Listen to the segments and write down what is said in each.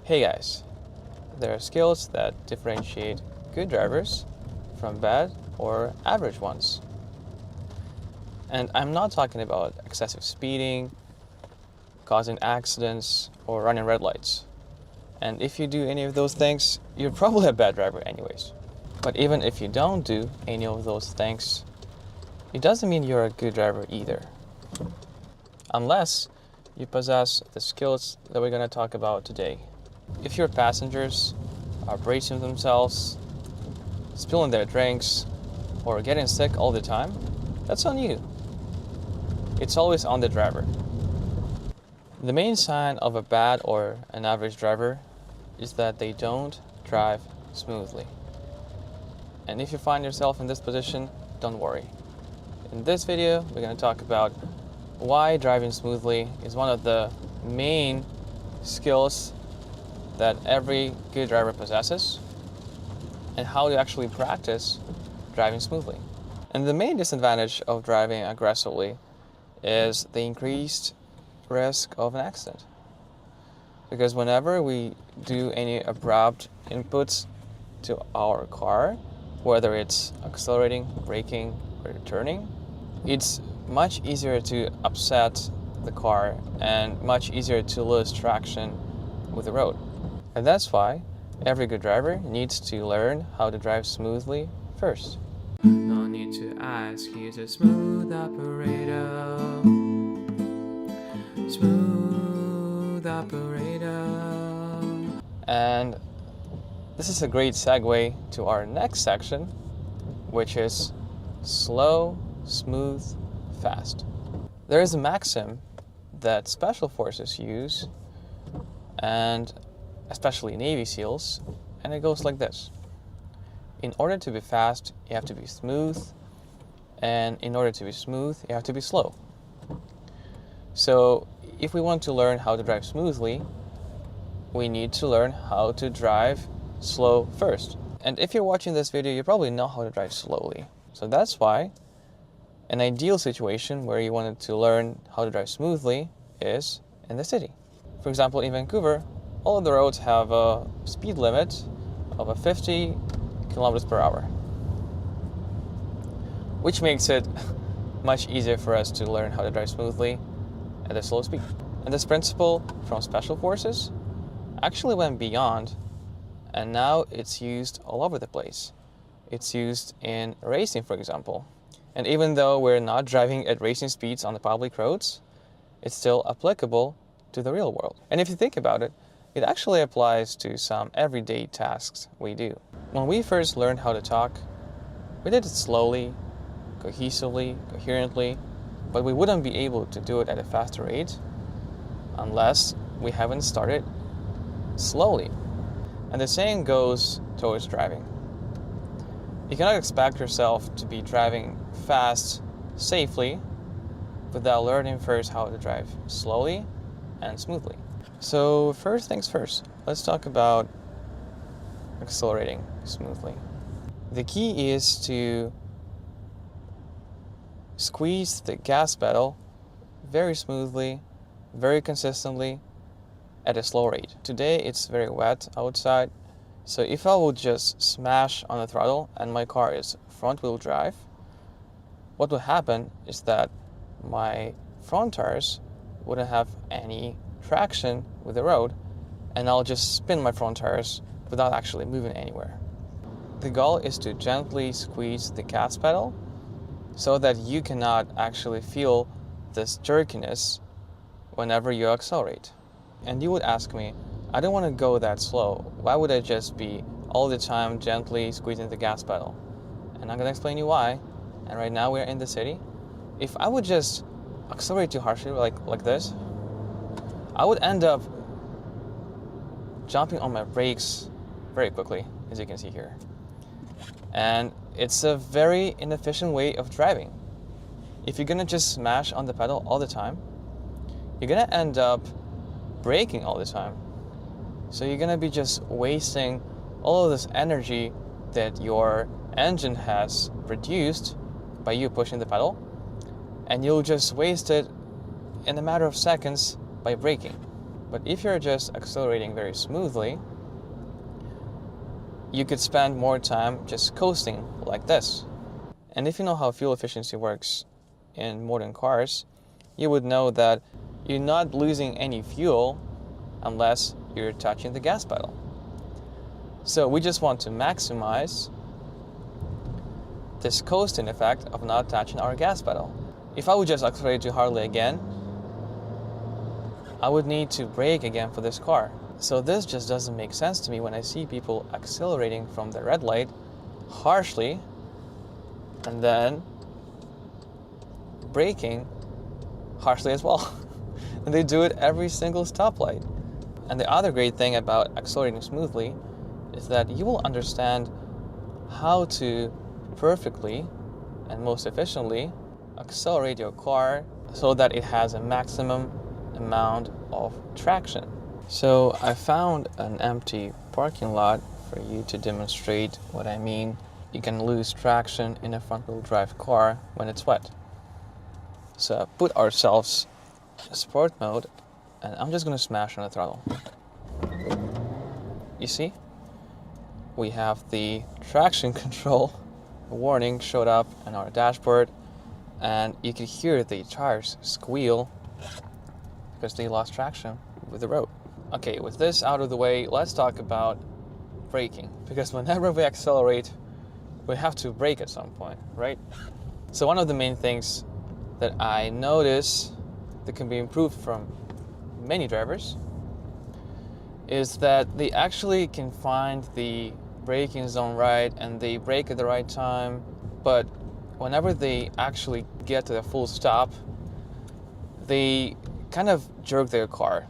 Hey guys, there are skills that differentiate good drivers from bad or average ones. And I'm not talking about excessive speeding, causing accidents, or running red lights. And if you do any of those things, you're probably a bad driver anyways. But even if you don't do any of those things, it doesn't mean you're a good driver either. Unless you possess the skills that we're going to talk about today. If your passengers are bracing themselves, spilling their drinks, or getting sick all the time, that's on you. It's always on the driver. The main sign of a bad or an average driver is that they don't drive smoothly. And if you find yourself in this position, don't worry. In this video, we're going to talk about why driving smoothly is one of the main skills that every good driver possesses, and how to actually practice driving smoothly. And the main disadvantage of driving aggressively is the increased risk of an accident. Because whenever we do any abrupt inputs to our car, whether it's accelerating, braking, or turning, it's much easier to upset the car and much easier to lose traction with the road. And that's why every good driver needs to learn how to drive smoothly first. No need to ask, he's a smooth operator. Smooth operator. And this is a great segue to our next section, which is slow, smooth, fast. There is a maxim that special forces use, and especially Navy SEALs, and it goes like this. In order to be fast, you have to be smooth, and in order to be smooth, you have to be slow. So if we want to learn how to drive smoothly, we need to learn how to drive slow first. And if you're watching this video, you probably know how to drive slowly. So that's why an ideal situation where you wanted to learn how to drive smoothly is in the city. For example, in Vancouver, all of the roads have a speed limit of 50 kilometers per hour, which makes it much easier for us to learn how to drive smoothly at a slow speed. And this principle from Special Forces actually went beyond, and now it's used all over the place. It's used in racing, for example. And even though we're not driving at racing speeds on the public roads, it's still applicable to the real world. And if you think about it, it actually applies to some everyday tasks we do. When we first learned how to talk, we did it slowly, cohesively, coherently, but we wouldn't be able to do it at a faster rate unless we haven't started slowly. And the same goes towards driving. You cannot expect yourself to be driving fast, safely, without learning first how to drive slowly and smoothly. So first things first, let's talk about accelerating smoothly. The key is to squeeze the gas pedal very smoothly, very consistently, at a slow rate. Today it's very wet outside, so if I would just smash on the throttle and my car is front-wheel drive, what would happen is that my front tires wouldn't have any traction with the road, and I'll just spin my front tires without actually moving anywhere. The goal is to gently squeeze the gas pedal so that you cannot actually feel this jerkiness whenever you accelerate. And you would ask me, I don't want to go that slow. Why would I just be all the time gently squeezing the gas pedal? And I'm going to explain you why. And right now we're in the city. If I would just accelerate too harshly like this, I would end up jumping on my brakes very quickly, as you can see here. And it's a very inefficient way of driving. If you're gonna just smash on the pedal all the time, you're gonna end up braking all the time. So you're gonna be just wasting all of this energy that your engine has produced by you pushing the pedal, and you'll just waste it in a matter of seconds by braking. But if you're just accelerating very smoothly, you could spend more time just coasting like this. And if you know how fuel efficiency works in modern cars, you would know that you're not losing any fuel unless you're touching the gas pedal. So we just want to maximize this coasting effect of not touching our gas pedal. If I would just accelerate too hardly again, I would need to brake again for this car. So this just doesn't make sense to me when I see people accelerating from the red light harshly and then braking harshly as well. And they do it every single stoplight. And the other great thing about accelerating smoothly is that you will understand how to perfectly and most efficiently accelerate your car so that it has a maximum amount of traction. So I found an empty parking lot for you to demonstrate what I mean. You can lose traction in a front-wheel drive car when it's wet. So I put ourselves in sport mode and I'm just going to smash on the throttle. You see? We have the traction control warning showed up on our dashboard, and you can hear the tires squeal because they lost traction with the road. Okay, with this out of the way, let's talk about braking, because whenever we accelerate, we have to brake at some point, right? So one of the main things that I notice that can be improved from many drivers is that they actually can find the braking zone right and they brake at the right time, but whenever they actually get to the full stop, they kind of jerk their car.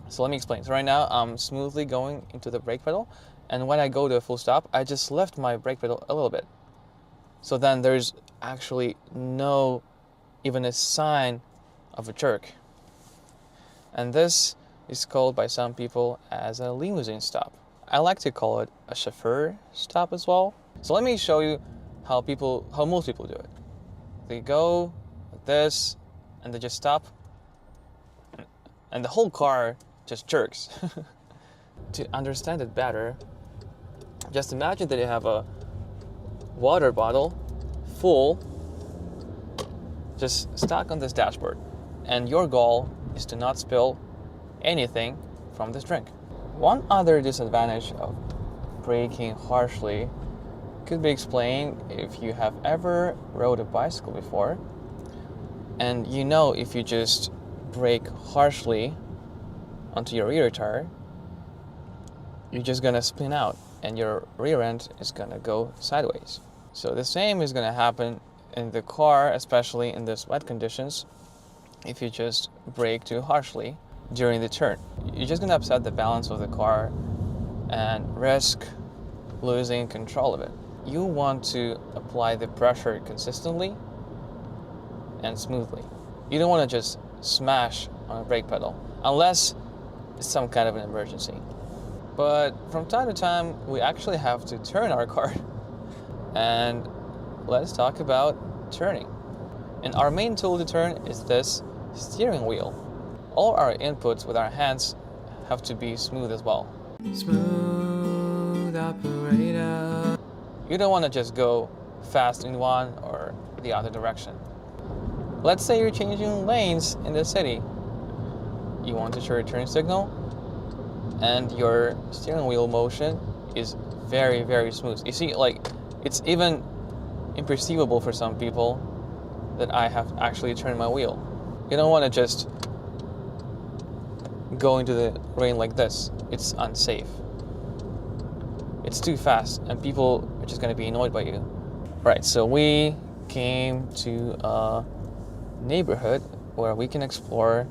So let me explain. So right now I'm smoothly going into the brake pedal, and when I go to a full stop, I just lift my brake pedal a little bit. So then there's actually no even a sign of a jerk. And this is called by some people as a limousine stop. I like to call it a chauffeur stop as well. So let me show you how most people do it. They go like this and they just stop and the whole car just jerks. To understand it better, just imagine that you have a water bottle full just stuck on this dashboard, and your goal is to not spill anything from this drink. One other disadvantage of braking harshly could be explained if you have ever rode a bicycle before, and you know if you just brake harshly onto your rear tire, you're just gonna spin out and your rear end is gonna go sideways. So the same is gonna happen in the car, especially in these wet conditions, if you just brake too harshly during the turn. You're just gonna upset the balance of the car and risk losing control of it. You want to apply the pressure consistently and smoothly. You don't want to just smash on a brake pedal unless it's some kind of an emergency. But from time to time, we actually have to turn our car. And let's talk about turning. And our main tool to turn is this steering wheel. All our inputs with our hands have to be smooth as well. Smooth operator. You don't want to just go fast in one or the other direction. Let's say you're changing lanes in the city. You want to show your turn signal, and your steering wheel motion is very, very smooth. You see, like, it's even imperceivable for some people that I have actually turned my wheel. You don't want to just go into the rain like this. It's unsafe. It's too fast, and people are just going to be annoyed by you. Right, so we came to a neighborhood where we can explore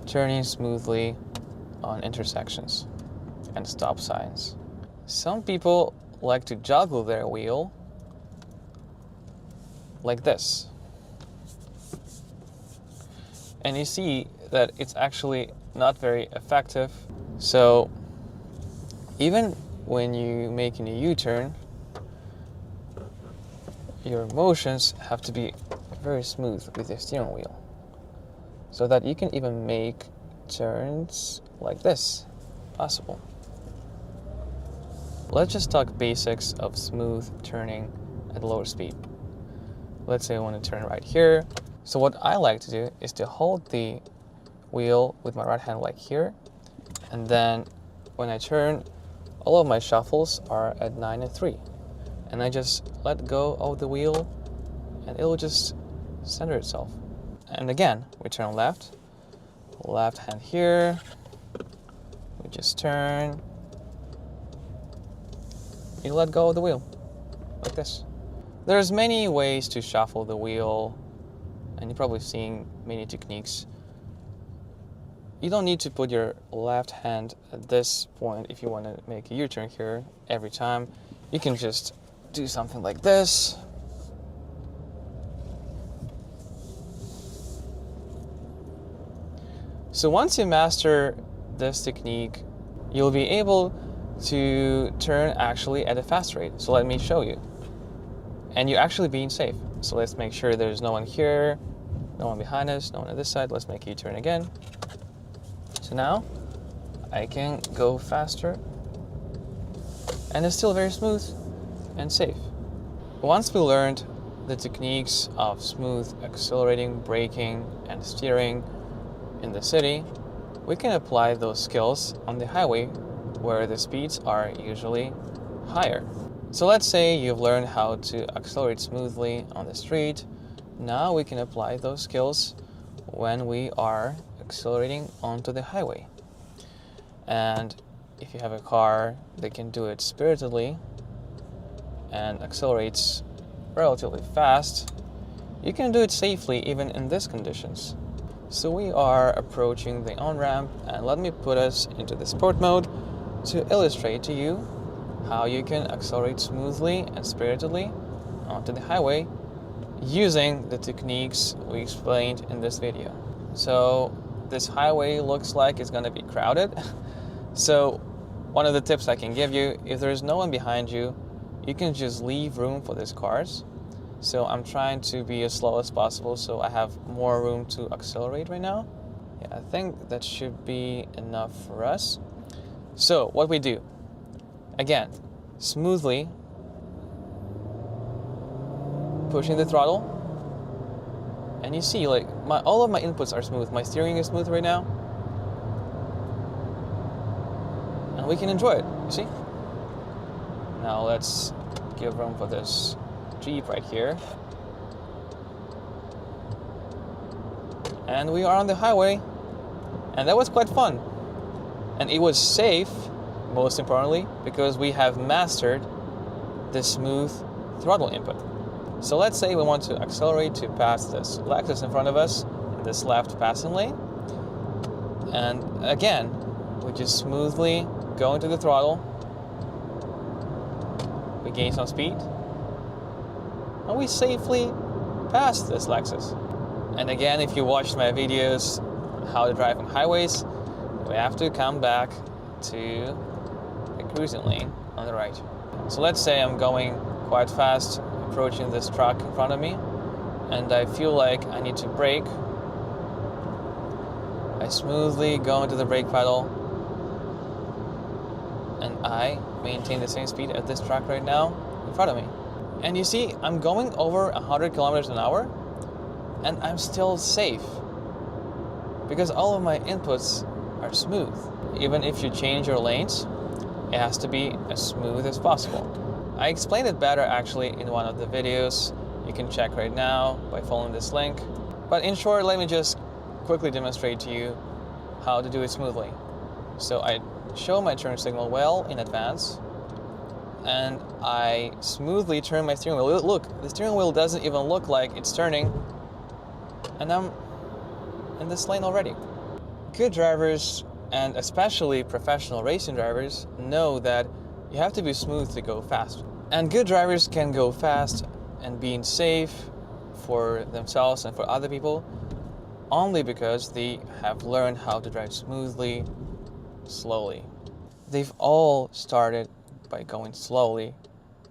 turning smoothly on intersections and stop signs. Some people like to juggle their wheel like this. And you see that it's actually not very effective. So even when you make a U-turn, your motions have to be very smooth with your steering wheel, so that you can even make turns like this possible. Let's just talk basics of smooth turning at lower speed. Let's say I want to turn right here. So what I like to do is to hold the wheel with my right hand like here, and then when I turn, all of my shuffles are at 9 and 3. And I just let go of the wheel and it will just center itself. And again, we turn left hand here, we just turn, you let go of the wheel, like this. There's many ways to shuffle the wheel, and you're probably seeing many techniques. You don't need to put your left hand at this point if you want to make a U-turn here every time. You can just do something like this. So once you master this technique, you'll be able to turn actually at a fast rate. So let me show you. And you're actually being safe. So let's make sure there's no one here, no one behind us, no one on this side. Let's make a U-turn again. So now I can go faster and it's still very smooth and safe. Once we learned the techniques of smooth accelerating, braking, and steering in the city, we can apply those skills on the highway where the speeds are usually higher. So let's say you've learned how to accelerate smoothly on the street. Now we can apply those skills when we are accelerating onto the highway. And if you have a car that can do it spiritedly and accelerates relatively fast, you can do it safely even in these conditions. So we are approaching the on-ramp, and let me put us into the sport mode to illustrate to you how you can accelerate smoothly and spiritedly onto the highway using the techniques we explained in this video. So this highway looks like it's going to be crowded. So one of the tips I can give you, if there's no one behind you, you can just leave room for these cars. So I'm trying to be as slow as possible so I have more room to accelerate right now. Yeah, I think that should be enough for us. So what we do, again, smoothly pushing the throttle. And you see, like, all of my inputs are smooth. My steering is smooth right now. And we can enjoy it, you see? Now let's give room for this Jeep right here. And we are on the highway. And that was quite fun. And it was safe, most importantly, because we have mastered the smooth throttle input. So let's say we want to accelerate to pass this Lexus in front of us in this left passing lane. And again, we just smoothly go into the throttle. We gain some speed. And we safely pass this Lexus. And again, if you watched my videos how to drive on highways, we have to come back to the cruising lane on the right. So let's say I'm going quite fast, approaching this truck in front of me, and I feel like I need to brake. I smoothly go into the brake pedal, and I maintain the same speed at this truck right now in front of me. And you see, I'm going over 100 kilometers an hour, and I'm still safe because all of my inputs are smooth. Even if you change your lanes, it has to be as smooth as possible. I explained it better actually in one of the videos. You can check right now by following this link. But in short, let me just quickly demonstrate to you how to do it smoothly. So I show my turn signal well in advance, and I smoothly turn my steering wheel. Look, the steering wheel doesn't even look like it's turning, and I'm in this lane already. Good drivers, and especially professional racing drivers, know that you have to be smooth to go fast. And good drivers can go fast and being safe for themselves and for other people only because they have learned how to drive smoothly, slowly. They've all started by going slowly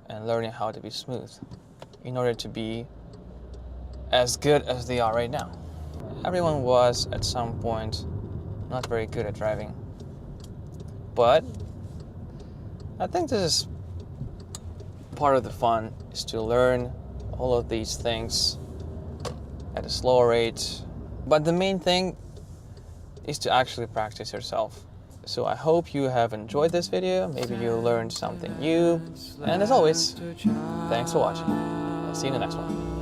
and learning how to be smooth in order to be as good as they are right now. Everyone was at some point not very good at driving. But I think this is part of the fun, is to learn all of these things at a slower rate. But the main thing is to actually practice yourself. So I hope you have enjoyed this video. Maybe you learned something new. And as always, thanks for watching. I'll see you in the next one.